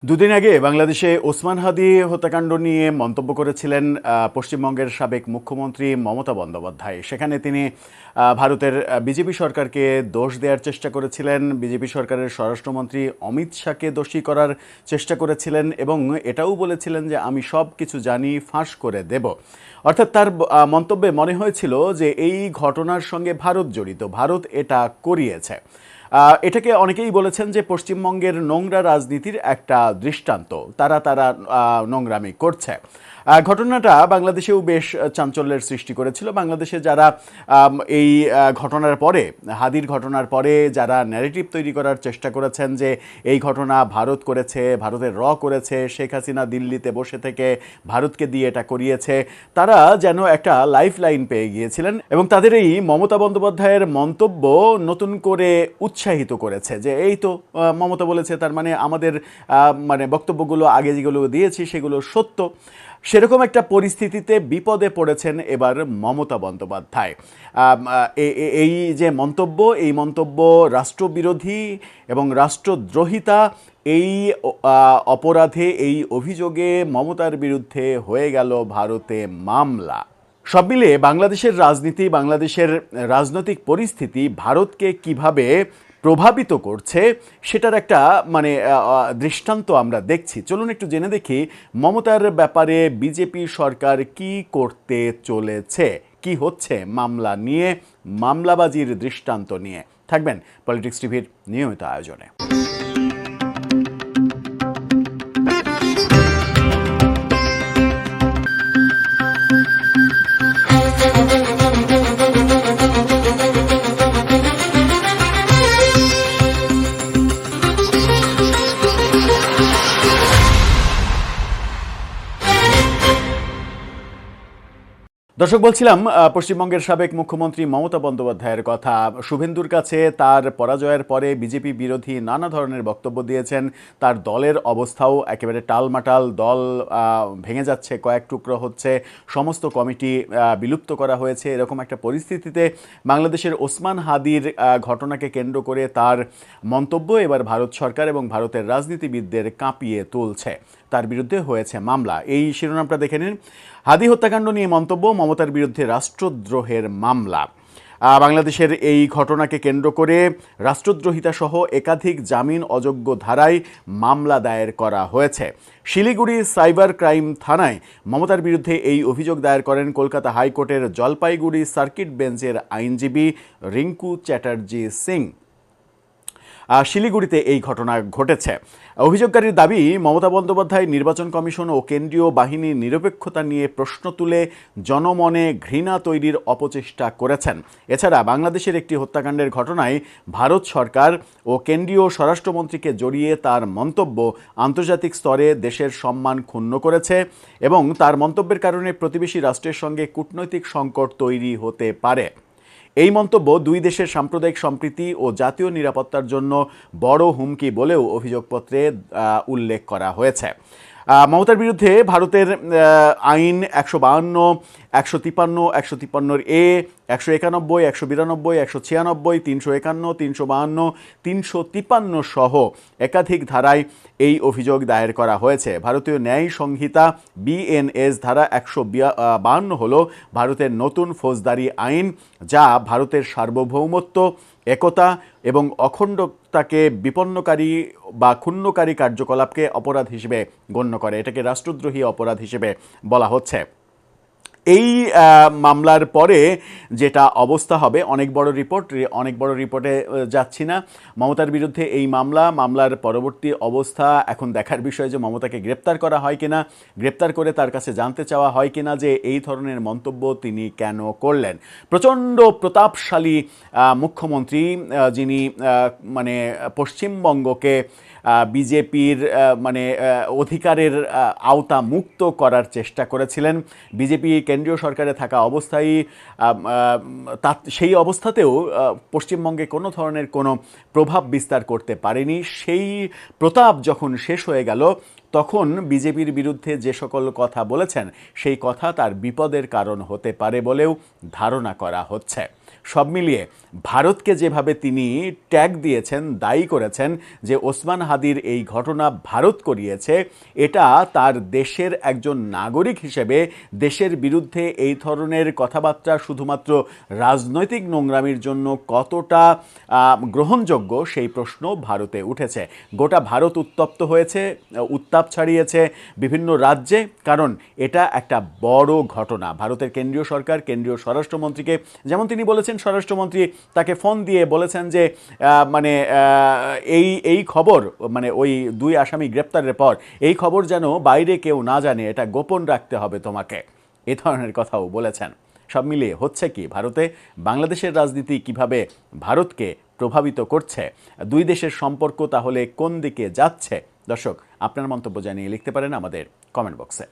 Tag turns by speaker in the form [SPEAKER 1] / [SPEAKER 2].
[SPEAKER 1] দুদিন আগে বাংলাদেশে ওসমান হাদি হত্যাকাণ্ড নিয়ে মন্তব্য করেছিলেন পশ্চিমবঙ্গের সাবেক মুখ্যমন্ত্রী মমতা বন্দ্যোপাধ্যায়। সেখানে তিনি ভারতের বিজেপি সরকারকে দোষ দেওয়ার চেষ্টা করেছিলেন, বিজেপি সরকারের স্বরাষ্ট্রমন্ত্রী অমিত শাহকে দোষী করার চেষ্টা করেছিলেন এবং এটাও বলেছিলেন যে আমি সব কিছু জানি, ফাঁস করে দেব। অর্থাৎ তার মন্তব্যে মনে হয়েছিল যে এই ঘটনার সঙ্গে ভারত জড়িত, ভারত এটা করিয়েছে। এটাকে অনেকেই বলেছেন যে পশ্চিমবঙ্গের নোংরা রাজনীতির একটা দৃষ্টান্ত, তারা নোংরামি করছে। ঘটনাটা বাংলাদেশেও বেশ চাঞ্চল্যের সৃষ্টি করেছিল। বাংলাদেশে যারা এই ঘটনার পরে, হাদির ঘটনার পরে যারা ন্যারেটিভ তৈরি করার চেষ্টা করেছেন যে এই ঘটনা ভারত করেছে, ভারতের করেছে, শেখ হাসিনা দিল্লিতে বসে থেকে ভারতকে দিয়ে এটা করিয়েছে, তারা যেন একটা লাইফ লাইন পেয়ে গিয়েছিলেন এবং তাদের এই মমতা বন্দ্যোপাধ্যায়ের মন্তব্য নতুন করে উৎসাহিত করেছে যে এই তো মমতা বলেছে, তার মানে আমাদের বক্তব্যগুলো আগে যেগুলো দিয়েছি সেগুলো সত্য। সেরকম একটা পরিস্থিতিতে বিপদে পড়েছেন এবার মমতা বন্দ্যোপাধ্যায়। এই যে মন্তব্য, এই মন্তব্য রাষ্ট্রবিরোধী এবং রাষ্ট্রদ্রোহিতা, এই অপরাধে, এই অভিযোগে মমতার বিরুদ্ধে হয়ে গেল ভারতে মামলা। সব মিলিয়ে বাংলাদেশের রাজনীতি, বাংলাদেশের রাজনৈতিক পরিস্থিতি ভারতকে কিভাবে প্রভাবিত করছে সেটার একটা দৃষ্টান্ত আমরা দেখছি। চলুন একটু জেনে দেখি মমতার ব্যাপারে বিজেপি সরকার কি করতে চলেছে, কি হচ্ছে মামলা নিয়ে, মামলাবাজির দৃষ্টান্ত নিয়ে। থাকবেন পলিটিক্স টিভির নিয়মিত আয়োজনে। দর্শক, বলছিলাম পশ্চিমবঙ্গের সাবেক মুখ্যমন্ত্রী মমতা বন্দ্যোপাধ্যায়ের কথা। শুভেন্দুর কাছে তার পরাজয়ের পরে বিজেপি বিরোধী নানা ধরনের বক্তব্য দিয়েছেন। তার দলের অবস্থাও একেবারে টালমাটাল, দল ভেঙে যাচ্ছে, কয়েক টুকরো হচ্ছে, সমস্ত কমিটি বিলুপ্ত করা হয়েছে। এরকম একটা পরিস্থিতিতে বাংলাদেশের ওসমান হাদির ঘটনাকে কেন্দ্র করে তার মন্তব্য এবার ভারত সরকার এবং ভারতের রাজনীতিবিদদের কাঁপিয়ে তুলছে। তার বিরুদ্ধে হয়েছে মামলা। এই শিরোনামটা দেখে নিন। হাদি হত্যাকাণ্ড নিয়ে মন্তব্য, মমতার বিরুদ্ধে রাষ্ট্রদ্রোহের মামলা। বাংলাদেশের এই ঘটনাকে কেন্দ্র করে রাষ্ট্রদ্রোহিতা সহ একাধিক জামিন অযোগ্য ধারায় মামলা দায়ের করা হয়েছে। শিলিগুড়ি সাইবার ক্রাইম থানায় মমতার বিরুদ্ধে এই অভিযোগ দায়ের করেন কলকাতা হাইকোর্টের জলপাইগুড়ি সার্কিট বেঞ্চের আইনজীবী রিঙ্কু চ্যাটার্জি সিং। শিলিগুড়িতে এই ঘটনা ঘটেছে। অভিযোগকারীর দাবি, মমতা বন্দ্যোপাধ্যায় নির্বাচন কমিশন ও কেন্দ্রীয় বাহিনীর নিরপেক্ষতা নিয়ে প্রশ্ন তুলে জনমনে ঘৃণা তৈরির অপচেষ্টা করেছেন। এছাড়া বাংলাদেশের একটি হত্যাকাণ্ডের ঘটনায় ভারত সরকার ও কেন্দ্রীয় স্বরাষ্ট্রমন্ত্রীকে জড়িয়ে তার মন্তব্য আন্তর্জাতিক স্তরে দেশের সম্মান ক্ষুণ্ণ করেছে এবং তার মন্তব্যের কারণে প্রতিবেশী রাষ্ট্রের সঙ্গে কূটনৈতিক সংকট তৈরি হতে পারে। এই মন্তব্য দুই দেশের সাম্প্রদায়িক সম্প্রীতি ও জাতীয় নিরাপত্তার জন্য বড় হুমকি বলেও অভিযোগপত্রে উল্লেখ করা হয়েছে। মমতার বিরুদ্ধে ভারতের আইন 152, 153, 153 এ, 191, 192, 196, 351, 352, 353 সহ একাধিক ধারায় এই অভিযোগ দায়ের করা হয়েছে। ভারতীয় ন্যায় সংহিতা BNS ধারা 152 হল ভারতের নতুন ফৌজদারি আইন, যা ভারতের সার্বভৌমত্ব, একতা এবং অখণ্ডতাকে বিপন্নকারী বা ক্ষুণ্ণকারী কার্যকলাপকে অপরাধ হিসেবে গণ্য করে। এটাকে রাষ্ট্রদ্রোহী অপরাধ হিসেবে বলা হচ্ছে। এই মামলার পরে যেটা অবস্থা হবে, অনেক বড় রিপোর্টে যাচ্ছি না। মমতার বিরুদ্ধে এই মামলার পরবর্তী অবস্থা এখন দেখার বিষয় যে মমতাকে গ্রেপ্তার করা হয় কিনা, গ্রেপ্তার করে তার কাছে জানতে চাওয়া হয় কিনা যে এই ধরনের মন্তব্য তিনি কেন করলেন। প্রচণ্ড প্রতাপশালী মুখ্যমন্ত্রী, যিনি পশ্চিমবঙ্গকে বিজেপির অধিকারের আওতা মুক্ত করার চেষ্টা করেছিলেন, বিজেপি কেন্দ্রীয় সরকারে থাকা অবস্থায় সেই অবস্থাতেও পশ্চিমবঙ্গে কোনো ধরনের কোনো প্রভাব বিস্তার করতে পারেনি। সেই প্রতাপ যখন শেষ হয়ে গেল তখন বিজেপির বিরুদ্ধে যে সকল কথা বলেছেন সেই কথা তার বিপদের কারণ হতে পারে বলেও ধারণা করা হচ্ছে। সব মিলিয়ে ভারতকে যেভাবে তিনি ট্যাগ দিয়েছেন, দায়ী করেছেন যে ওসমান হাদির এই ঘটনা ভারত করিয়েছে, এটা তার দেশের একজন নাগরিক হিসেবে দেশের বিরুদ্ধে এই ধরনের কথাবার্তা শুধুমাত্র রাজনৈতিক নোংরামির জন্য কতটা গ্রহণযোগ্য সেই প্রশ্ন ভারতে উঠেছে। গোটা ভারত উত্তপ্ত হয়েছে, উত্তাপ ছাড়িয়েছে বিভিন্ন রাজ্যে, কারণ এটা একটা বড় ঘটনা। ভারতের কেন্দ্রীয় সরকার কেন্দ্রীয় স্বরাষ্ট্রমন্ত্রীকে, যেমন তিনি বলেছেন, স্বরাষ্ট্রমন্ত্রী তাকে ফোন দিয়ে বলেছেন যে এই খবর, মানে ওই 2 আসামি গ্রেপ্তারের পর এই খবর যেন বাইরে কেউ না জানে, এটা গোপন রাখতে হবে তোমাকে, এ ধরনের কথাও বলেছেন। সব মিলিয়ে হচ্ছে কি, ভারতে বাংলাদেশের রাজনীতি কিভাবে ভারতকে প্রভাবিত করছে, দুই দেশের সম্পর্ক তাহলে কোন দিকে যাচ্ছে? দর্শক, আপনার মন্তব্য জানিয়ে লিখতে পারেন আমাদের কমেন্ট বক্সে।